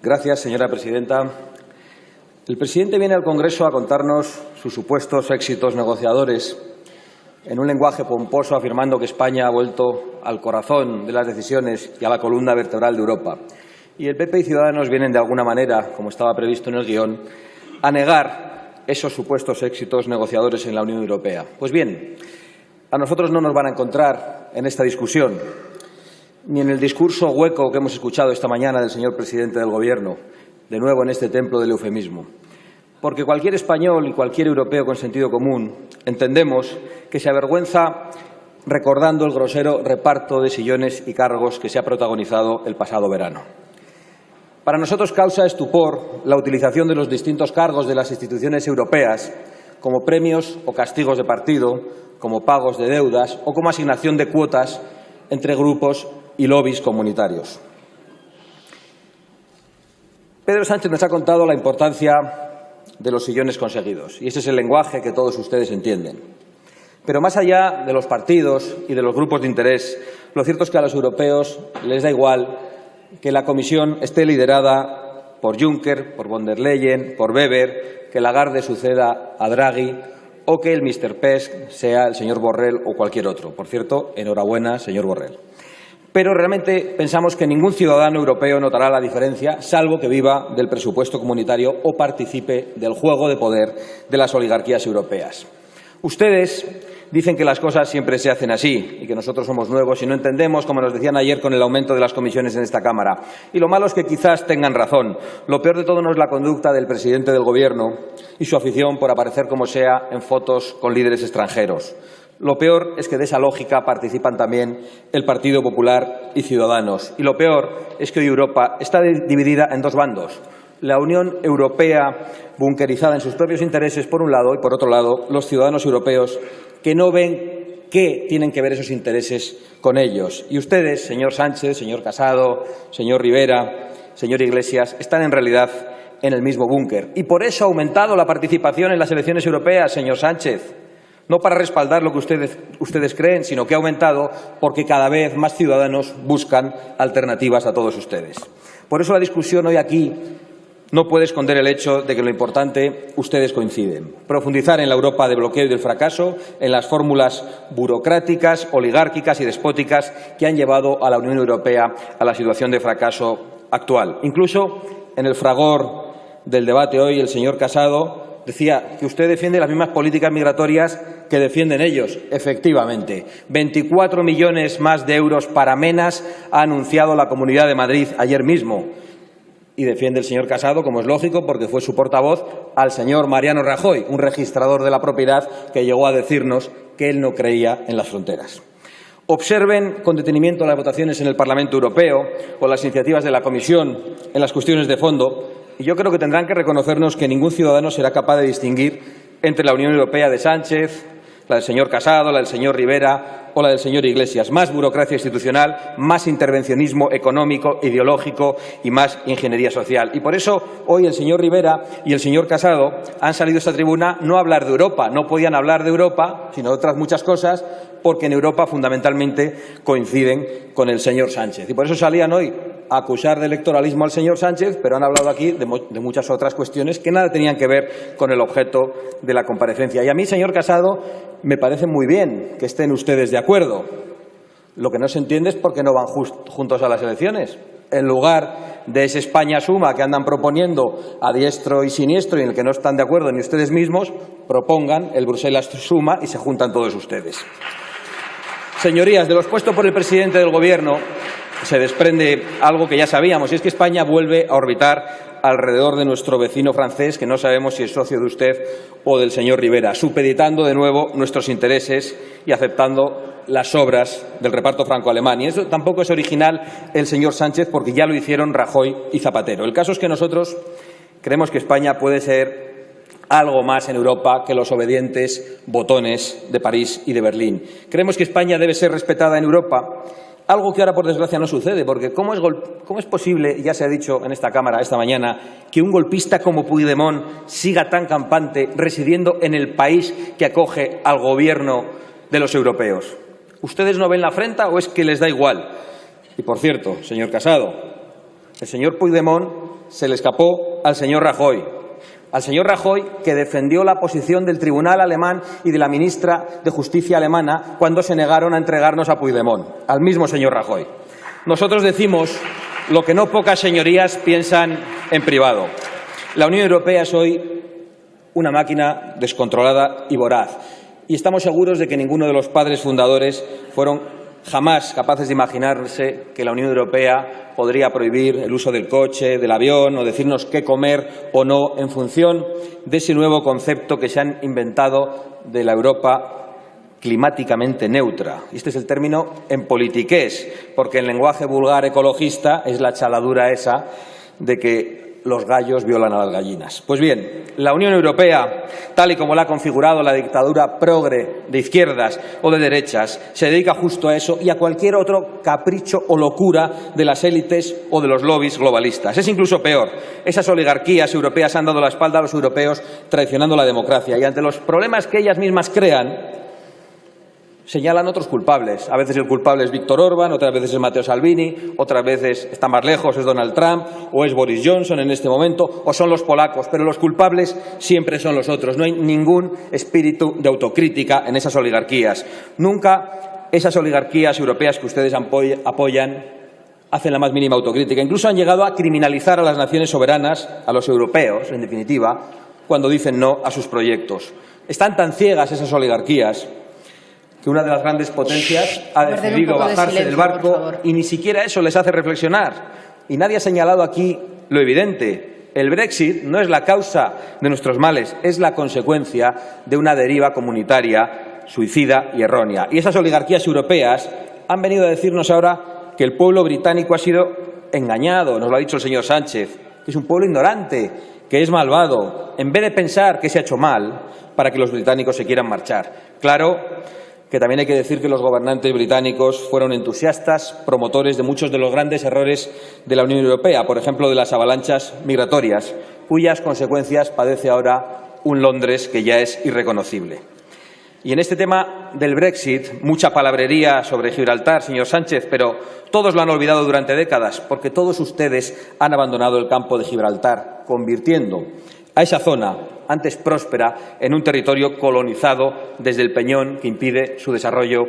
Gracias, señora presidenta. El presidente viene al Congreso a contarnos sus supuestos éxitos negociadores en un lenguaje pomposo, afirmando que España ha vuelto al corazón de las decisiones y a la columna vertebral de Europa. Y el PP y Ciudadanos vienen de alguna manera, como estaba previsto en el guión, a negar esos supuestos éxitos negociadores en la Unión Europea. Pues bien, a nosotros no nos van a encontrar en esta discusión, ni en el discurso hueco que hemos escuchado esta mañana del señor presidente del Gobierno, de nuevo en este templo del eufemismo. Porque cualquier español y cualquier europeo con sentido común entendemos que se avergüenza recordando el grosero reparto de sillones y cargos que se ha protagonizado el pasado verano. Para nosotros causa estupor la utilización de los distintos cargos de las instituciones europeas como premios o castigos de partido, como pagos de deudas o como asignación de cuotas entre grupos y lobbies comunitarios. Pedro Sánchez nos ha contado la importancia de los sillones conseguidos, y ese es el lenguaje que todos ustedes entienden. Pero más allá de los partidos y de los grupos de interés, lo cierto es que a los europeos les da igual que la Comisión esté liderada por Juncker, por von der Leyen, por Weber, que Lagarde suceda a Draghi o que el Mr. PESC sea el señor Borrell o cualquier otro. Por cierto, enhorabuena, señor Borrell. Pero realmente pensamos que ningún ciudadano europeo notará la diferencia, salvo que viva del presupuesto comunitario o participe del juego de poder de las oligarquías europeas. Ustedes dicen que las cosas siempre se hacen así y que nosotros somos nuevos y no entendemos, como nos decían ayer con el aumento de las comisiones en esta Cámara. Y lo malo es que quizás tengan razón. Lo peor de todo no es la conducta del presidente del Gobierno y su afición por aparecer como sea en fotos con líderes extranjeros. Lo peor es que de esa lógica participan también el Partido Popular y Ciudadanos. Y lo peor es que hoy Europa está dividida en dos bandos. La Unión Europea bunkerizada en sus propios intereses, por un lado, y por otro lado, los ciudadanos europeos que no ven qué tienen que ver esos intereses con ellos. Y ustedes, señor Sánchez, señor Casado, señor Rivera, señor Iglesias, están en realidad en el mismo búnker. Y por eso ha aumentado la participación en las elecciones europeas, señor Sánchez. No para respaldar lo que ustedes creen, sino que ha aumentado porque cada vez más ciudadanos buscan alternativas a todos ustedes. Por eso la discusión hoy aquí no puede esconder el hecho de que lo importante ustedes coinciden. Profundizar en la Europa de bloqueo y del fracaso, en las fórmulas burocráticas, oligárquicas y despóticas que han llevado a la Unión Europea a la situación de fracaso actual. Incluso en el fragor del debate hoy, el señor Casado decía que usted defiende las mismas políticas migratorias que defienden ellos. Efectivamente, 24 millones más de euros para MENAS ha anunciado la Comunidad de Madrid ayer mismo. Y defiende el señor Casado, como es lógico, porque fue su portavoz, al señor Mariano Rajoy, un registrador de la propiedad que llegó a decirnos que él no creía en las fronteras. Observen con detenimiento las votaciones en el Parlamento Europeo o las iniciativas de la Comisión en las cuestiones de fondo. Y yo creo que tendrán que reconocernos que ningún ciudadano será capaz de distinguir entre la Unión Europea de Sánchez, la del señor Casado, la del señor Rivera o la del señor Iglesias. Más burocracia institucional, más intervencionismo económico, ideológico y más ingeniería social. Y por eso hoy el señor Rivera y el señor Casado han salido a esta tribuna no a hablar de Europa. No podían hablar de Europa, sino de otras muchas cosas, porque en Europa fundamentalmente coinciden con el señor Sánchez. Y por eso salían hoy a acusar de electoralismo al señor Sánchez, pero han hablado aquí de muchas otras cuestiones que nada tenían que ver con el objeto de la comparecencia. Y a mí, señor Casado, me parece muy bien que estén ustedes de acuerdo. Lo que no se entiende es por qué no van juntos a las elecciones. En lugar de ese España Suma que andan proponiendo a diestro y siniestro y en el que no están de acuerdo ni ustedes mismos, propongan el Bruselas Suma y se juntan todos ustedes. Señorías, de lo expuesto por el presidente del Gobierno se desprende algo que ya sabíamos, y es que España vuelve a orbitar alrededor de nuestro vecino francés, que no sabemos si es socio de usted o del señor Rivera, supeditando de nuevo nuestros intereses y aceptando las obras del reparto franco-alemán. Y eso tampoco es original el señor Sánchez, porque ya lo hicieron Rajoy y Zapatero. El caso es que nosotros creemos que España puede ser algo más en Europa que los obedientes botones de París y de Berlín. Creemos que España debe ser respetada en Europa, algo que ahora, por desgracia, no sucede, porque ¿cómo es posible, ya se ha dicho en esta Cámara esta mañana, que un golpista como Puigdemont siga tan campante residiendo en el país que acoge al gobierno de los europeos? ¿Ustedes no ven la afrenta o es que les da igual? Y, por cierto, señor Casado, el señor Puigdemont se le escapó al señor Rajoy. Al señor Rajoy, que defendió la posición del tribunal alemán y de la ministra de Justicia alemana cuando se negaron a entregarnos a Puigdemont. Al mismo señor Rajoy. Nosotros decimos lo que no pocas señorías piensan en privado. La Unión Europea es hoy una máquina descontrolada y voraz. Y estamos seguros de que ninguno de los padres fundadores fueron jamás capaces de imaginarse que la Unión Europea podría prohibir el uso del coche, del avión o decirnos qué comer o no en función de ese nuevo concepto que se han inventado de la Europa climáticamente neutra. Y este es el término en politiqués, porque en lenguaje vulgar ecologista es la chaladura esa de que los gallos violan a las gallinas. Pues bien, la Unión Europea, tal y como la ha configurado la dictadura progre de izquierdas o de derechas, se dedica justo a eso y a cualquier otro capricho o locura de las élites o de los lobbies globalistas. Es incluso peor. Esas oligarquías europeas han dado la espalda a los europeos, traicionando la democracia. Y ante los problemas que ellas mismas crean, señalan otros culpables. A veces el culpable es Víctor Orbán, otras veces es Matteo Salvini, otras veces, está más lejos, es Donald Trump o es Boris Johnson en este momento, o son los polacos, pero los culpables siempre son los otros. No hay ningún espíritu de autocrítica en esas oligarquías. Nunca esas oligarquías europeas que ustedes apoyan hacen la más mínima autocrítica. Incluso han llegado a criminalizar a las naciones soberanas, a los europeos, en definitiva, cuando dicen no a sus proyectos. Están tan ciegas esas oligarquías que una de las grandes potencias ha decidido bajarse del barco y ni siquiera eso les hace reflexionar. Y nadie ha señalado aquí lo evidente. El Brexit no es la causa de nuestros males, es la consecuencia de una deriva comunitaria suicida y errónea. Y esas oligarquías europeas han venido a decirnos ahora que el pueblo británico ha sido engañado, nos lo ha dicho el señor Sánchez, que es un pueblo ignorante, que es malvado, en vez de pensar que se ha hecho mal para que los británicos se quieran marchar. Claro que también hay que decir que los gobernantes británicos fueron entusiastas, promotores de muchos de los grandes errores de la Unión Europea, por ejemplo, de las avalanchas migratorias, cuyas consecuencias padece ahora un Londres que ya es irreconocible. Y en este tema del Brexit, mucha palabrería sobre Gibraltar, señor Sánchez, pero todos lo han olvidado durante décadas, porque todos ustedes han abandonado el campo de Gibraltar, convirtiendo a esa zona, antes próspera, en un territorio colonizado desde el Peñón que impide su desarrollo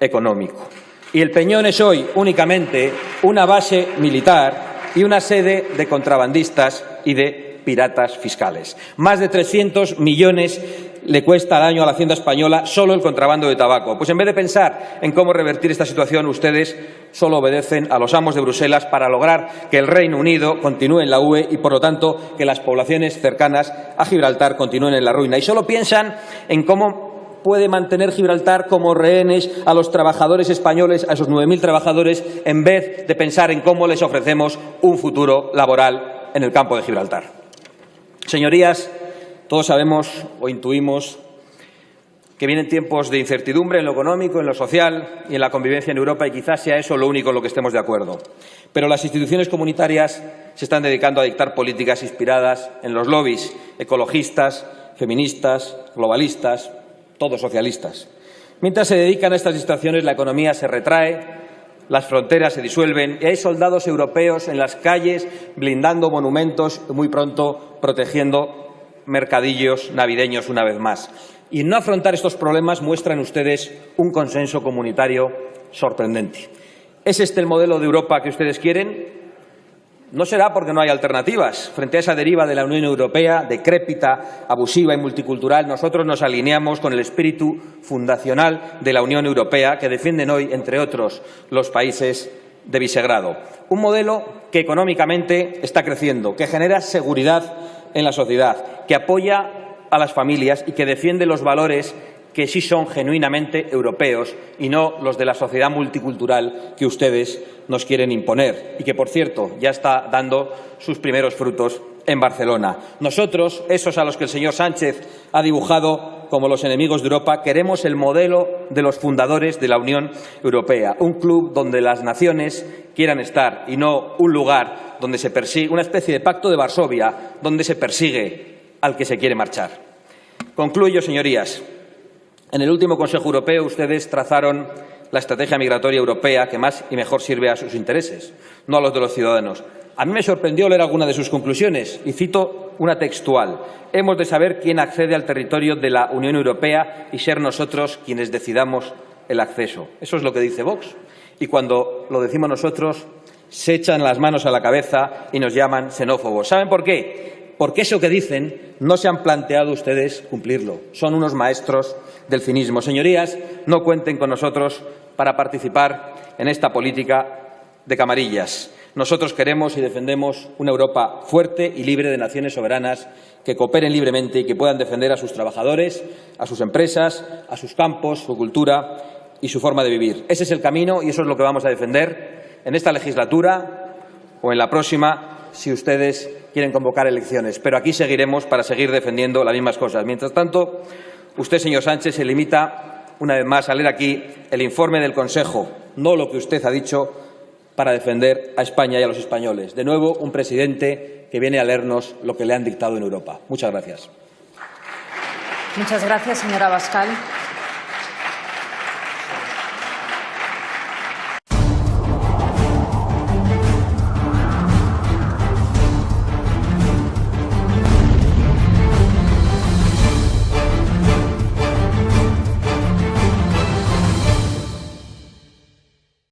económico. Y el Peñón es hoy únicamente una base militar y una sede de contrabandistas y de piratas fiscales. Más de 300 millones le cuesta al año a la Hacienda española solo el contrabando de tabaco. Pues en vez de pensar en cómo revertir esta situación, ustedes solo obedecen a los amos de Bruselas para lograr que el Reino Unido continúe en la UE y, por lo tanto, que las poblaciones cercanas a Gibraltar continúen en la ruina. Y solo piensan en cómo puede mantener Gibraltar como rehenes a los trabajadores españoles, a esos 9.000 trabajadores, en vez de pensar en cómo les ofrecemos un futuro laboral en el campo de Gibraltar. Señorías, todos sabemos o intuimos que vienen tiempos de incertidumbre en lo económico, en lo social y en la convivencia en Europa, y quizás sea eso lo único en lo que estemos de acuerdo. Pero las instituciones comunitarias se están dedicando a dictar políticas inspiradas en los lobbies ecologistas, feministas, globalistas, todos socialistas. Mientras se dedican a estas distracciones, la economía se retrae, las fronteras se disuelven y hay soldados europeos en las calles blindando monumentos y muy pronto protegiendo mercadillos navideños una vez más. Y en no afrontar estos problemas muestran ustedes un consenso comunitario sorprendente. ¿Es este el modelo de Europa que ustedes quieren? No será porque no hay alternativas. Frente a esa deriva de la Unión Europea, decrépita, abusiva y multicultural, nosotros nos alineamos con el espíritu fundacional de la Unión Europea que defienden hoy, entre otros, los países de Visegrado. Un modelo que económicamente está creciendo, que genera seguridad en la sociedad, que apoya a las familias y que defiende los valores que sí son genuinamente europeos y no los de la sociedad multicultural que ustedes nos quieren imponer y que, por cierto, ya está dando sus primeros frutos en Barcelona. Nosotros, esos a los que el señor Sánchez ha dibujado como los enemigos de Europa, queremos el modelo de los fundadores de la Unión Europea, un club donde las naciones quieran estar y no un lugar donde se persigue, una especie de pacto de Varsovia, donde se persigue al que se quiere marchar. Concluyo, señorías. En el último Consejo Europeo ustedes trazaron la estrategia migratoria europea que más y mejor sirve a sus intereses, no a los de los ciudadanos. A mí me sorprendió leer alguna de sus conclusiones, y cito una textual. Hemos de saber quién accede al territorio de la Unión Europea y ser nosotros quienes decidamos el acceso. Eso es lo que dice Vox. Y cuando lo decimos nosotros, se echan las manos a la cabeza y nos llaman xenófobos. ¿Saben por qué? Porque eso que dicen no se han planteado ustedes cumplirlo. Son unos maestros del cinismo. Señorías, no cuenten con nosotros para participar en esta política de camarillas. Nosotros queremos y defendemos una Europa fuerte y libre de naciones soberanas que cooperen libremente y que puedan defender a sus trabajadores, a sus empresas, a sus campos, su cultura y su forma de vivir. Ese es el camino y eso es lo que vamos a defender en esta legislatura o en la próxima, si ustedes quieren convocar elecciones. Pero aquí seguiremos para seguir defendiendo las mismas cosas. Mientras tanto, usted, señor Sánchez, se limita una vez más a leer aquí el informe del Consejo, no lo que usted ha dicho, para defender a España y a los españoles. De nuevo, un presidente que viene a leernos lo que le han dictado en Europa. Muchas gracias. Muchas gracias, señora Abascal.